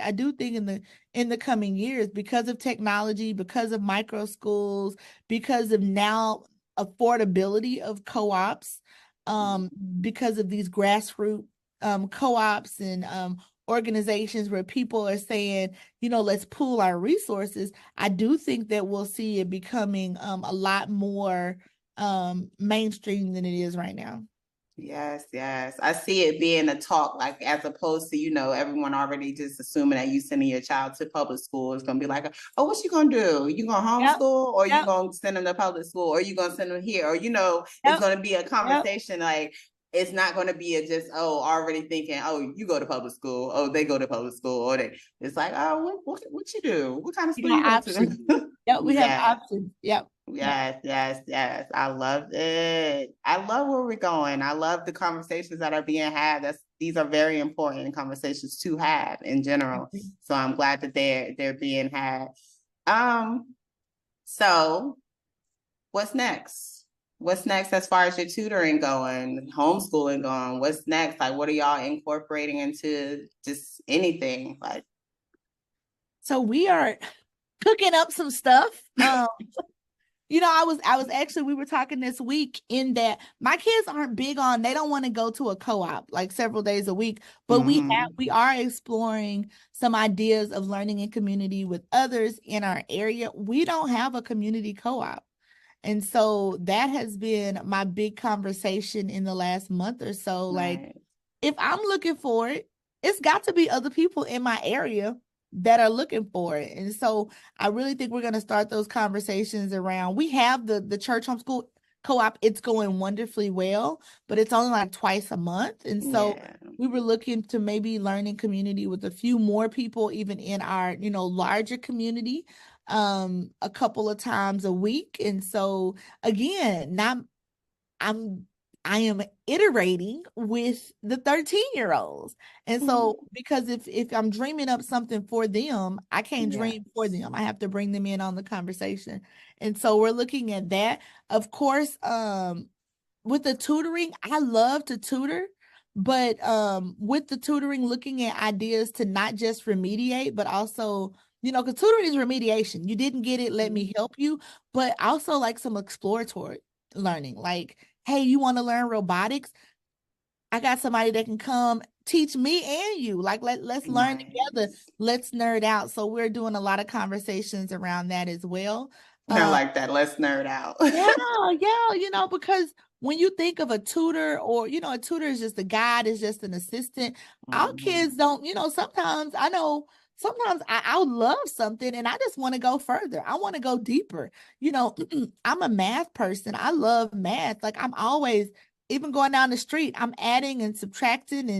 I do think in the coming years, because of technology, because of micro schools, because of now affordability of co-ops, um, because of these grassroots co-ops and organizations where people are saying, let's pool our resources. I do think that we'll see it becoming a lot more mainstream than it is right now. Yes, yes. I see it being a talk, like as opposed to, everyone already just assuming that you sending your child to public school. It's gonna be like, oh, what you gonna do? You gonna Yep, homeschool or you yep, gonna send them to public school or you gonna send them here? Or, it's yep, gonna be a yep. conversation like it's not gonna be a just, already thinking, oh, you go to public school, oh, they go to public school, or it's like, oh, what you do? What kind of You school you got go options. to? Yep, we have Yeah. options. Yep, yep. Yes, yes, yes. I love it. I love where we're going. I love the conversations that are being had. These are very important conversations to have in general. So I'm glad that they're being had. Um, so what's next? What's next as far as your tutoring going, homeschooling going? What's next? Like what are y'all incorporating into just anything? Like So we are cooking up some stuff. I was actually, we were talking this week in that my kids aren't big on, they don't want to go to a co-op like several days a week, but mm-hmm. we are exploring some ideas of learning in community with others in our area. We don't have a community co-op. And so that has been my big conversation in the last month or so. Like, Right. if I'm looking for it, it's got to be other people in my area that are looking for it. And so I really think we're going to start those conversations around. We have the church homeschool co-op. It's going wonderfully well, but it's only like twice a month. And so Yeah. we were looking to maybe learn in community with a few more people, even in our, larger community, a couple of times a week. And so again, not I'm I am iterating with the 13-year-olds. And so because if I'm dreaming up something for them, I can't Yeah. dream for them. I have to bring them in on the conversation. And so we're looking at that. Of course, with the tutoring, I love to tutor, but with the tutoring, looking at ideas to not just remediate, but also, because tutoring is remediation. You didn't get it, let me help you, but also like some exploratory learning. Like, hey, you want to learn robotics? I got somebody that can come teach me and you. Like, let's learn together. Nice. Let's nerd out. So we're doing a lot of conversations around that as well. I Um, like that. Let's nerd out. yeah, yeah, because when you think of a tutor, or a tutor is just a guide, is just an assistant. Our Mhm. kids don't, sometimes I know, sometimes I would love something and I just want to go further. I want to go deeper. I'm a math person. I love math. Like, I'm always, even going down the street, I'm adding and subtracting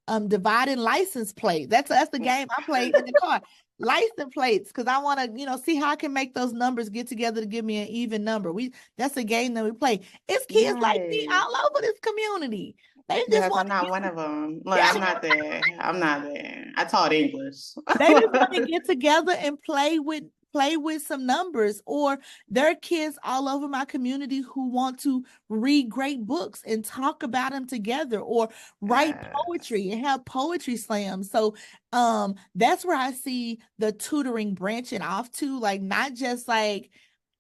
and dividing license plate. That's the game I play in the car. License plates, because I want to, see how I can make those numbers get together to give me an even number. That's a game that we play. It's kids like me Nice. all over this community. They just Yes, want I'm to not one of them. Look, get, I'm not there. I'm not there. I taught English. they just want to get together and play with some numbers. Or there are kids all over my community who want to read great books and talk about them together, or write Yes. poetry and have poetry slams. So that's where I see the tutoring branching off to, like, not just like,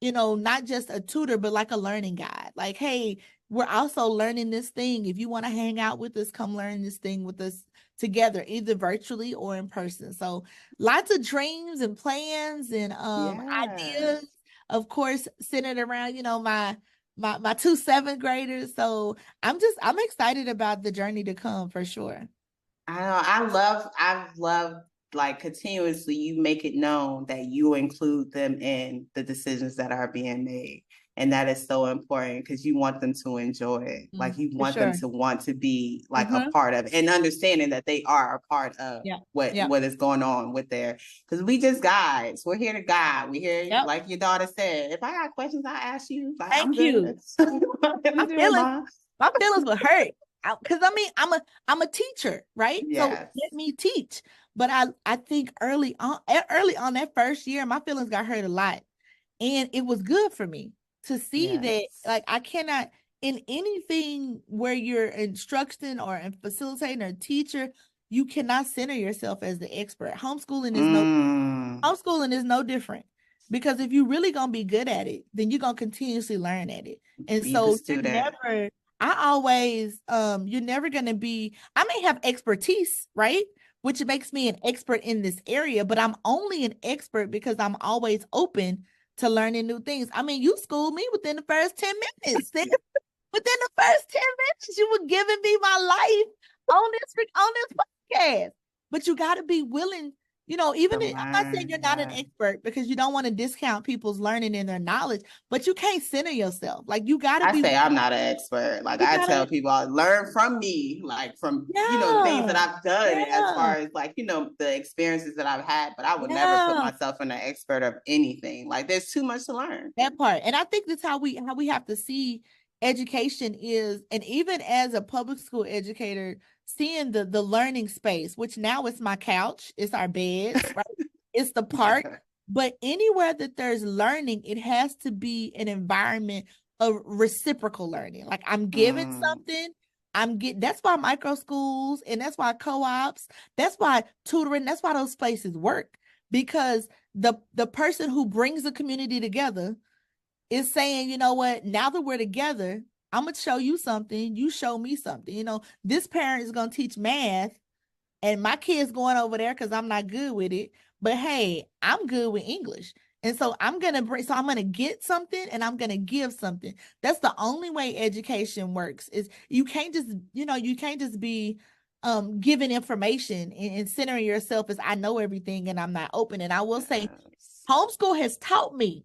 not just a tutor, but like a learning guide. Like, hey, we're also learning this thing. If you want to hang out with us, come learn this thing with us together, either virtually or in person. So lots of dreams and plans and Yes. ideas, of course, centered around, my two seventh graders. So I'm excited about the journey to come for sure. I know. I've loved like continuously you make it known that you include them in the decisions that are being made. And that is so important because you want them to enjoy it. Like you For want them sure. to want to be like a Mm-hmm. part of it and understanding that they are a part of Yeah. what Yep. what is going on with their because we just guides. We're here to guide. We here, Yep. like your daughter said. If I got questions, I ask you. Like I'm Thank good. you. I'm My good, feelings, mom. my feelings will hurt. Because I mean, I'm a teacher, right? So Yes. let me teach. But I think early on that first year, my feelings got hurt a lot. And it was good for me to see that, Yes. like, I cannot, in anything where you're instructing or facilitating or teacher, you cannot center yourself as the expert. Mm, Homeschooling is no different, because if you really gonna be good at it, then you're gonna continuously learn at it. And be the so student. I always, you're never gonna be, I may have expertise, right? Which makes me an expert in this area, but I'm only an expert because I'm always open to learning new things. I mean, you schooled me within the first 10 minutes. Within the first 10 minutes, you were giving me my life on this podcast. But you got to be willing, To I'm not saying you're learn. not an Yeah. expert, because you don't want to discount people's learning and their knowledge, but you can't center yourself. Like you got to I be, say I'm not an expert. Like you I got tell to, people, learn from me, like from things that yeah, I've done as yeah, far as like the experiences that I've had. But I would never put yeah. myself in an expert of anything. Like there's too much to learn. That part. And I think that's how we have to see education is, and even as a public school educator, seeing the learning space, which now it's my couch, it's our beds, right? It's the park. But anywhere that there's learning, it has to be an environment of reciprocal learning. Like I'm giving Mm, something, I'm getting, that's why micro schools and that's why co-ops, that's why tutoring, that's why those places work. Because the person who brings the community together is saying, you know what, now that we're together, I'm gonna show you something, you show me something. This parent is gonna teach math, and my kid's going over there because I'm not good with it. But hey, I'm good with English. And so I'm gonna get something and I'm gonna give something. That's the only way education works. Is you can't just be giving information and centering yourself as I know everything and I'm not open. And I will say, yes. homeschool has taught me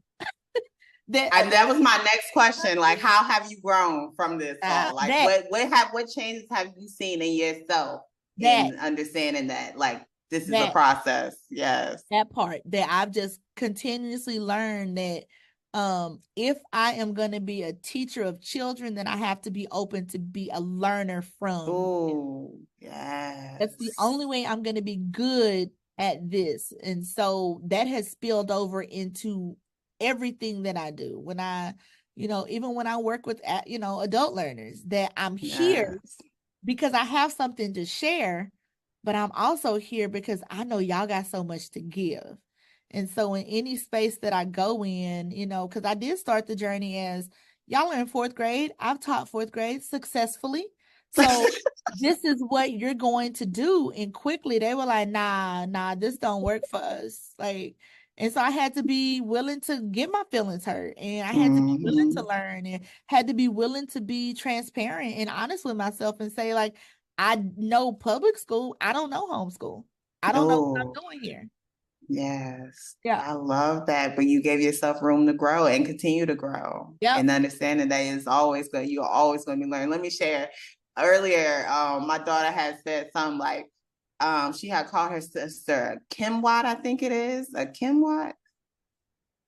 that And that was my next question. Like, how have you grown from this all? Like, that what changes have you seen in yourself that in understanding that like this is a that process? Yes. that part that I've just continuously learned that if I am going to be a teacher of children, then I have to be open to be a learner from. Oh, That's the yes. only way I'm going to be good at this. And so that has spilled over into everything that I do. Even when I work with adult learners, that I'm here Yes. because I have something to share, but I'm also here because I know y'all got so much to give. And so in any space that I go in, because I did start the journey as y'all are in fourth grade. I've taught fourth grade successfully. So this is what you're going to do. And quickly they were like, nah, this don't work for us. Like, and so I had to be willing to get my feelings hurt, and I had to be willing to Mm-hmm. learn, and had to be willing to be transparent and honest with myself and say, like, I know public school, I don't know homeschool. I don't know what Oh, I'm doing here. yes. Yeah. I love that. But you gave yourself room to grow and continue to grow. Yep. And understanding that is always good. You're always going to be learning. Let me share. Earlier, my daughter had said something like, she had called her sister Kimwat, I think it is, a Kimwat.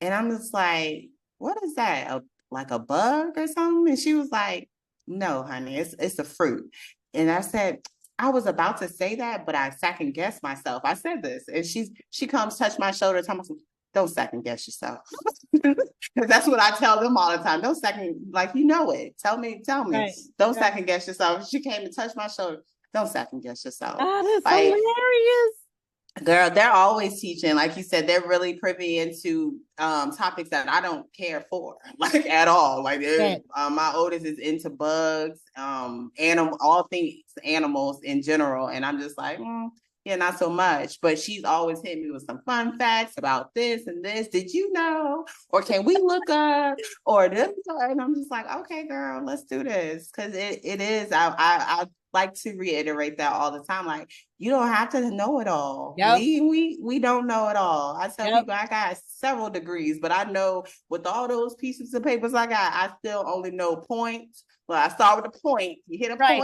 And I'm just like, what is that? Like a bug or something? And she was like, no, honey, it's a fruit. And I said, I was about to say that, but I second guessed myself. I said this, and she comes touch my shoulder, tell me, don't second guess yourself. Because that's what I tell them all the time. Don't second, like you know it. Tell me. Right. Don't Right. second guess yourself. She came and touched my shoulder. Don't second guess yourself. Oh, that's Like hilarious. girl, they're always teaching. Like you said, they're really privy into topics that I don't care for, like at all. Like That my oldest is into bugs, all things animals in general, and I'm just like, yeah, not so much. But she's always hit me with some fun facts about this and this. Did you know? Or can we look up? Or this? And I'm just like, okay, girl, let's do this because it is. I like to reiterate that all the time. Like you don't have to know it all. Yep. We don't know it all. I tell Yep. people I got several degrees, but I know with all those pieces of papers I got, I still only know points. Well, I start with a point. You hit a Right.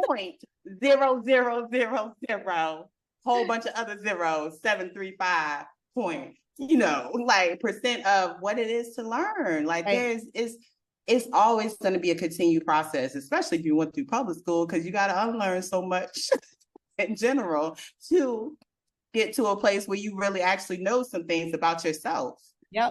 point, 0, 0, 0, 0, whole bunch of other zeros, 735 point. Like percent of what it is to learn. Like Right. it's always going to be a continued process, especially if you went through public school, because you got to unlearn so much in general to get to a place where you really actually know some things about yourself. Yep.